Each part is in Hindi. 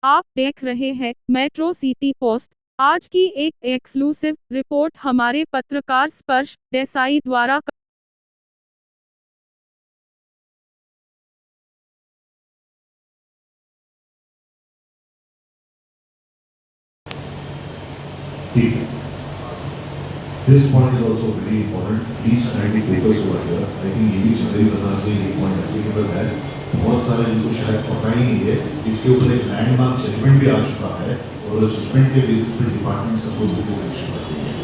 आप देख रहे हैं मेट्रो सिटी पोस्ट। आज की एक एक्सक्लूसिव रिपोर्ट हमारे पत्रकार स्पर्श देसाई द्वारा। ठीक है. This point is also very important. Please try to focus over here. I think ये भी चंदेरी बाजार में एक पॉइंट एप्लीकेबल है. बहुत सारे जिनको शायद पता ही नहीं है, इसके ऊपर एक लैंडमार्क जजमेंट भी आ चुका है और उस जजमेंट के बेसिस पे डिपार्टमेंट सबको नोटिस इशू कर रही है.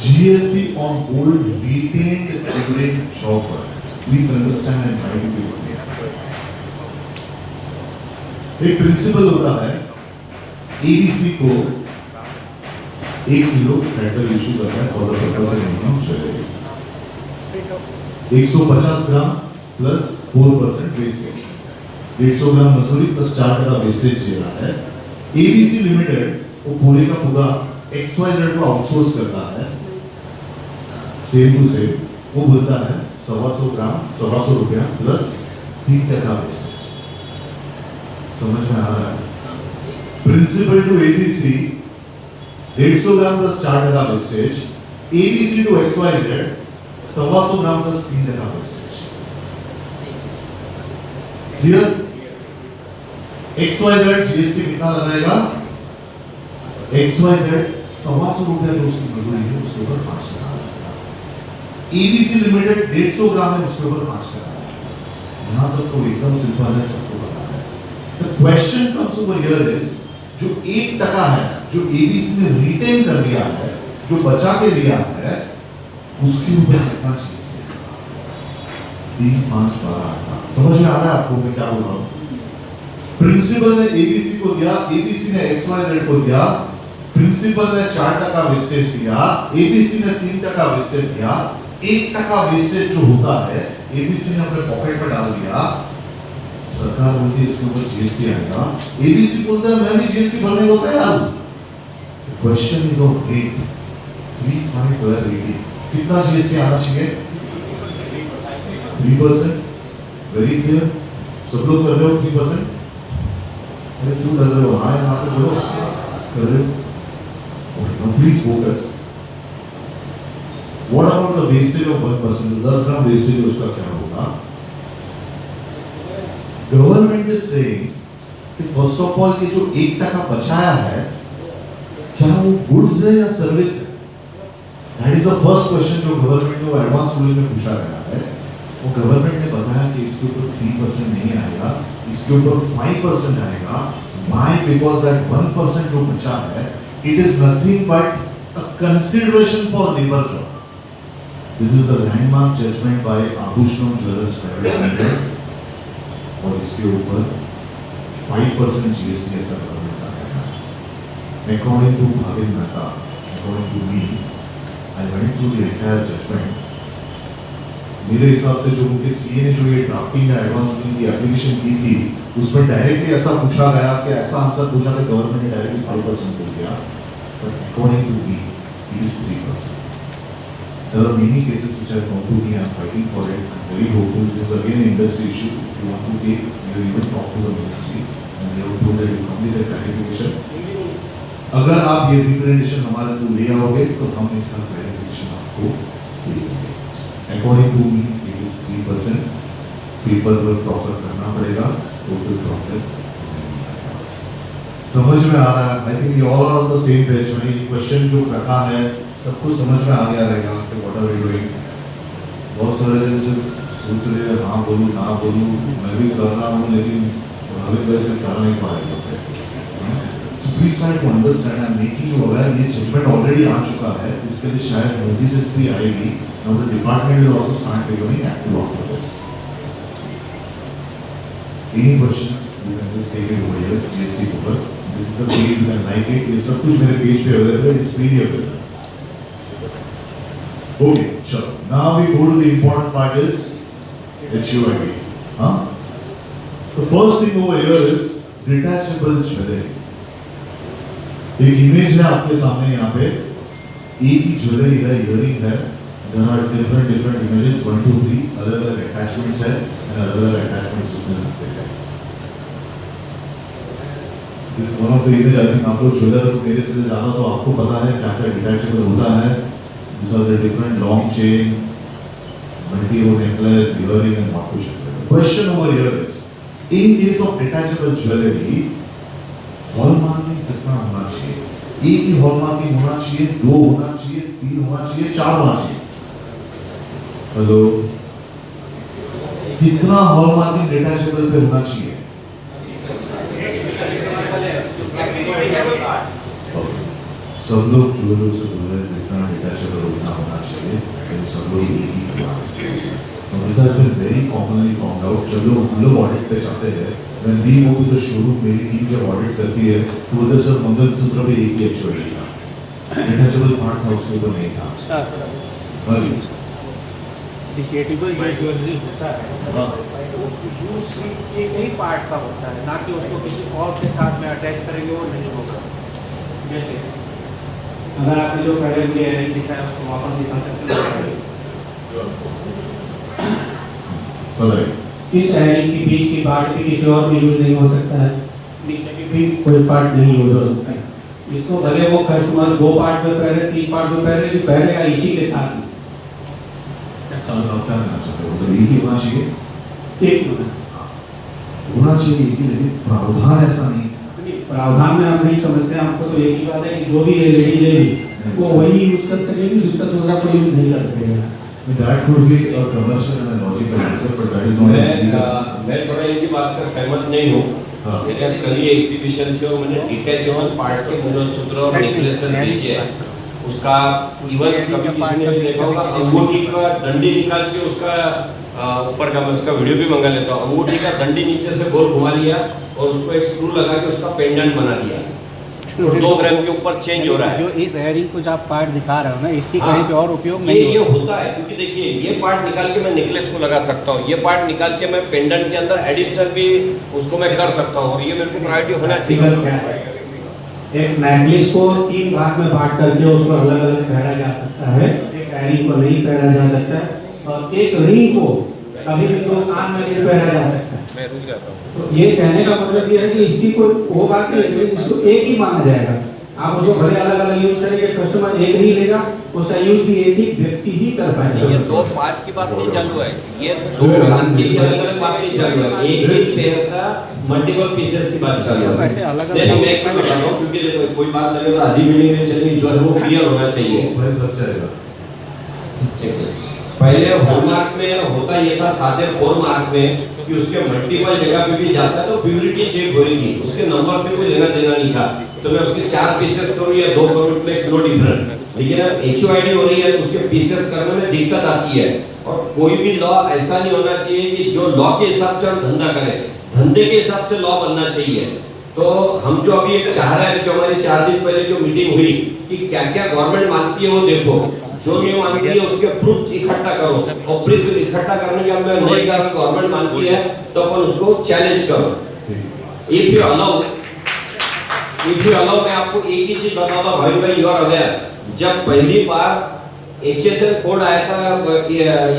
GST on gold retained during job work. Please understand and try to be clear. एक प्रिंसिपल होता है, ABC को 1 किलो मेटल इशू करना है for the purpose of minimum jewellery. 150 gram plus 4% wastage, 150 ग्राम मजदूरी प्लस 4% वेस्टेज दे रहा है. ABC लिमिटेड वो पूरे का पूरा XYZ को आउटसोर्स करता है, सेम टू सेम. वो बोलता है 125 ग्राम 125 रुपया प्लस 3% वेस्टेज. समझ में आ रहा है? Principal to ABC 150 gram plus 4% wastage, ABC to XYZ 125 gram plus 3% wastage. Clear? XYZ GST कितना लगाएगा? XYZ 125 रुपया जो उसकी मजदूरी है उसके ऊपर 5% लगाएगा. ABC लिमिटेड 150 ग्राम है उसके ऊपर 5% लगाएगा. यहाँ तक तो एकदम सिंपल है, सबको पता है. The question comes over here is जो 1% है जो ABC ने रिटेन कर लिया है, जो बचा के लिया है, उसके ऊपर कितना चीज 3, 5, 12. समझ में आ रहा है आपको मैं क्या बोल रहा हूँ? प्रिंसिपल ने ABC को दिया, ABC ने XYZ को दिया, प्रिंसिपल ने 4% वेस्टेज दिया, ABC ने 3% वेस्टेज दिया. 1% वेस्टेज जो होता है ABC ने अपने पॉकेट में डाल दिया. सरकार बोलती है इसके ऊपर GST आएगा. ABC बोलता है मैं भी GST भरने को तैयार हूं. Question is of rate 3, 5, 12, 80. कितना GST आना चाहिए? 3%. Very clear. सब लोग कर रहे हो 3%? अरे क्यों कर रहे हो? हाँ यहाँ पे बोलो कर रहे हो. Okay, please focus. What about the wastage of 1%? 10 gram wastage उसका क्या होगा? गवर्नमेंट इज सेइंग कि फर्स्ट ऑफ ऑल ये जो 1% बचाया है क्या वो गुड्स है या सर्विस है? That is the first question जो गवर्नमेंट को एडवांस रूल में पूछा गया है. वो गवर्नमेंट ने बताया कि इसके ऊपर 3% नहीं आएगा, इसके ऊपर 5% आएगा. व्हाई? बिकॉज दैट 1% जो बचा है it is nothing but a consideration for labour job. This is the landmark judgement by Abhushan jewellers private limited और इसके ऊपर 5% GST ऐसा गवर्नमेंट का है. According to Bhavin Mehta, according to me, I went through the entire judgment. मेरे हिसाब से जो उनके CA ने जो ये ड्राफ्टिंग या एडवांस की एप्लीकेशन की थी उसमें डायरेक्टली ऐसा पूछा गया कि ऐसा आंसर पूछा कि गवर्नमेंट ने डायरेक्टली 5% बोल दिया. But according to me, it is 3%. There are many cases which I have gone through. I am fighting for it. I am very hopeful. This is again an industry issue. If you want to take, you even talk to the ministry and they will put that you complete the clarification. अगर आप ये रिप्रेजेंटेशन हमारे थ्रू ले आओगे तो हम इसका क्लैरिफिकेशन आपको दे देंगे. According to me, it is 3%. Paper work proper करना पड़ेगा तो फिर प्रॉपर समझ में आ रहा है. I think you all are on the same page. मैंने ये क्वेश्चन जो रखा है सबको समझ में आ गया रहेगा कि व्हाट आर वी डूइंग. बहुत सारे लोग सिर्फ सोच रहे हैं हाँ बोलूँ ना बोलूँ. मैं भी कर रहा हूँ लेकिन हमें वजह से कर नहीं पा रहे. So please try to understand. I'm making you aware. ये जजमेंट ऑलरेडी आ चुका है. इसके लिए शायद नोटिस भी आएगी. Now the department will also start becoming active after this. Any questions? You can just take it over here. GST over. This is the page. You can like it. ये सब कुछ मेरे पेज पे अवेलेबल है. It's freely available. Okay, sure. Now we go to the important part is HUID. Huh? The first thing over here is detachable jewelry. एक इमेज है आपके सामने यहाँ पे. एक ही ज्वेलरी है, इयरिंग है. There are different images 1, 2, 3 अलग अलग attachments है and अलग अलग attachments उसमें लगते हैं. One of the image I think आप लोग ज्वेलर तो मेरे से ज़्यादा तो आपको पता है क्या क्या डिटैचेबल होता है. These are the different long chain, multi-row necklace, earring and what we should do. The question over here is, in case of detachable jewelry, hallmarking कितना होना चाहिए? एक ही हॉलमार्किंग होना चाहिए, दो होना चाहिए, तीन होना चाहिए, चार होना चाहिए? हेलो, कितना हॉलमार्किंग डिटैचेबल पे होना चाहिए? सब लोग ज्वेलर से बोले जितना डिटैचेबल उतना होना चाहिए, लेकिन सब लोग एक ही होना चाहिए. This has been very commonly found out. चलो हम लोग ऑडिट पे जाते हैं. When we go to the showroom, मेरी टीम जब ऑडिट करती है, तो उधर सर मंगलसूत्र पे एक ही एक्चुअली था. डिटैचेबल पार्ट था उसके ऊपर नहीं था. वही. डिटेचेबल ज्वेलरी होता है वो यूज एक ही पार्ट का होता है, ना कि उसको किसी और के साथ में अटैच करेंगे, वो नहीं होगा. जैसे अगर आपने जो पहले मुझे एयरिंग दिखाया उसको वापस दिखा सकते हैं. इस एयरिंग के बीच की पार्ट भी किसी और में यूज नहीं हो सकता है, नीचे की भी कोई पार्ट नहीं यूज हो सकता है. इसको भले वो कस्टमर 2 पार्ट में पहले 3 पार्ट में पहले जो पहलेगा इसी के साथ ही. मतलब एक ही होना चाहिए, एक होना चाहिए एक ही, लेकिन प्रावधान ऐसा नहीं. प्रावधान में आप नहीं समझते. हमको तो एक ही बात है कि जो भी लेडी लेगी वो वही यूज कर सकेगी, दूसरा दूसरा कोई यूज नहीं कर सकेगा. That could be a commercial and a logical answer, but that is not legal. मैं थोड़ा इनकी बात से सहमत नहीं हूँ. लेकिन कल ही एग्जीबिशन थी और मैंने डिटैचेबल पार्ट के मंगलसूत्र और नेकलेस बेचे हैं. उसका इवन कभी किसी ने भी देखा होगा, अंगूठी का डंडी निकाल के उसका ऊपर का, मैं उसका वीडियो भी मंगा लेता हूँ. अंगूठी का डंडी नीचे से गोल घुमा लिया और उसको एक स्क्रू लगा के उसका पेंडेंट बना दिया. 2 ग्राम के ऊपर चेंज हो रहा है. जो इस एयरिंग को जो आप पार्ट दिखा रहे हो ना, इसकी कहीं पे और उपयोग ये नहीं ये होता है, क्योंकि देखिए ये पार्ट निकाल के मैं नेकलेस को लगा सकता हूँ, ये पार्ट निकाल के मैं पेंडेंट के अंदर एडिशनल भी उसको मैं कर सकता हूँ, और ये मेरे को प्रायोरिटी होना चाहिए. एक नेकलेस को 3 भाग में बांट करके उसको अलग अलग पहना जा सकता है, एक एयरिंग को नहीं पहना जा सकता है, और एक रिंग को कभी भी 2 कान में नहीं पहना जा सकता है. मैं रुक जाता हूँ. तो ये कहने का मतलब ये है कि इसकी कोई वो बात नहीं है, इसको एक ही माना जाएगा. आप उसको भले अलग अलग यूज करेंगे, कस्टमर एक ही लेगा, उसका यूज भी एक ही व्यक्ति ही कर पाएगा. ये 2 पार्ट की बात नहीं चालू है, ये 2 कान के लिए अलग अलग बात नहीं चालू है, एक ही पेयर का मल्टीपल पीसेस की बात चालू है. ऐसे अलग नहीं मैं एक बात बताऊं, क्योंकि देखो कोई बात लगे तो आधी मीटिंग में चलनी, जो है वो क्लियर होना चाहिए. पहले हॉलमार्क में होता ये था, सादे हॉलमार्क में कि उसके मल्टीपल जगह पे भी जाता है तो प्योरिटी चेक हो रही थी, उसके नंबर से कोई लेना देना नहीं था. तो मैं उसके 4 पीसेस करूं या 2 करूं, इट मेक्स नो डिफरेंस. लेकिन अब HOID हो रही है, उसके पीसेस करने में दिक्कत आती है. और कोई भी लॉ ऐसा नहीं होना चाहिए कि जो लॉ के हिसाब से हम धंधा करें, धंधे के हिसाब से लॉ बनना चाहिए. तो हम जो अभी एक चाह रहे हैं, जो हमारी 4 दिन पहले जो मीटिंग हुई कि क्या क्या गवर्नमेंट मानती है वो देखो, जो नहीं मानती है उसके प्रूफ इकट्ठा करो, और प्रूफ इकट्ठा करने के बाद नहीं गवर्नमेंट मानती है तो अपन उसको चैलेंज करो. इफ यू अलाउ मैं आपको एक ही चीज बताऊंगा भाई, यू आर अवेयर, जब पहली बार HSN कोड आया था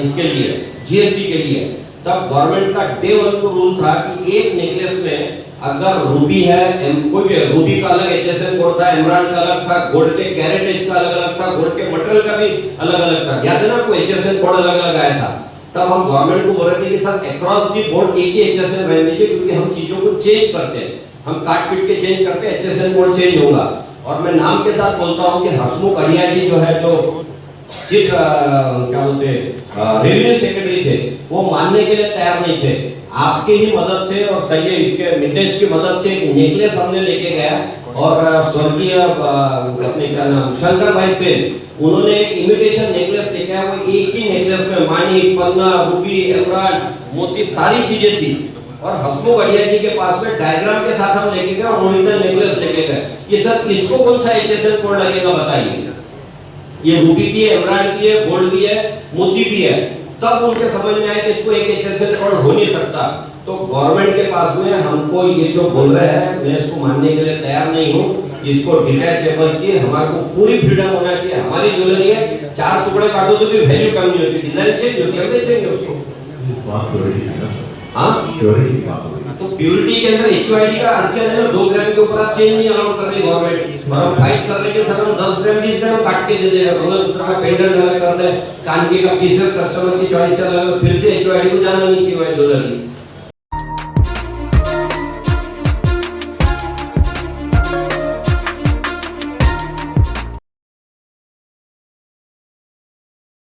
इसके लिए, GST के लिए, तब गवर्नमेंट का डे 1 को रूल था कि एक नेकलेस में अगर रूबी है, कोई भी रूबी का अलग HSN कोड था, एमराल्ड का अलग था, गोल्ड के कैरेटेज का अलग अलग था, गोल्ड के मटेरियल का भी अलग अलग था. याद है ना आपको, HSN कोड अलग अलग आया था. तब हम गवर्नमेंट को बोल रहे थे कि सर अक्रॉस दी बोर्ड एक ही HSN रहने दीजिए, क्योंकि हम चीजों को चेंज करते हैं, हम काट पीट के चेंज करते हैं, HSN कोड चेंज होगा. और मैं नाम के साथ बोलता हूं कि हसमुख अढ़िया जी जो है, जो चीफ क्या बोलते रेवेन्यू सेक्रेटरी थे, वो मानने के लिए तैयार नहीं थे. आपके ही मदद से और सही इसके नितेश की मदद से एक नेकलेस हमने लेके गया, और स्वर्गीय अपने क्या नाम शंकर भाई से उन्होंने एक इमिटेशन नेकलेस लेके आया. वो एक ही नेकलेस में माणिक, पन्ना, रूबी, एमराल्ड, मोती सारी चीजें थी. और हसमुख अढ़िया जी के पास में डायग्राम के साथ हम लेके गए और ओरिजिनल नेकलेस लेके गए कि सर इसको कौन सा HSN कोड लगेगा बताइए. ये रूबी भी है, एमराल्ड भी है, गोल्ड भी है, मोती भी है. तब उनके समझ में आया कि इसको एक HSN कोड हो नहीं सकता. तो गवर्नमेंट के पास में हमको ये जो बोल रहे हैं, मैं इसको मानने के लिए तैयार नहीं हूँ. इसको डिटैचेबल की हमारे को पूरी फ्रीडम होना चाहिए. हमारी ज्वेलरी है, 4 टुकड़े काटो तो भी वैल्यू कम नहीं होती, डिजाइन चेंज होती है, हम बेचेंगे उसको. बात प्योरिटी है ना सर. हाँ प्योरिटी की बात हो रही है. तो प्योरिटी के अंदर HYD का अड़चन है, 2 ग्राम के ऊपर आप चेंज नहीं अलाउ कर रहे गवर्नमेंट, और हम फाइट कर रहे हैं कि सर हम 10 ग्राम 20 ग्राम काट के दे देगा, मंगलसूत्र का पेंडेंट अलग कर दे, कान के का पीसेस कस्टमर की चॉइस से अलग, फिर से HYD को जाना नहीं चाहिए ज्वेलरी।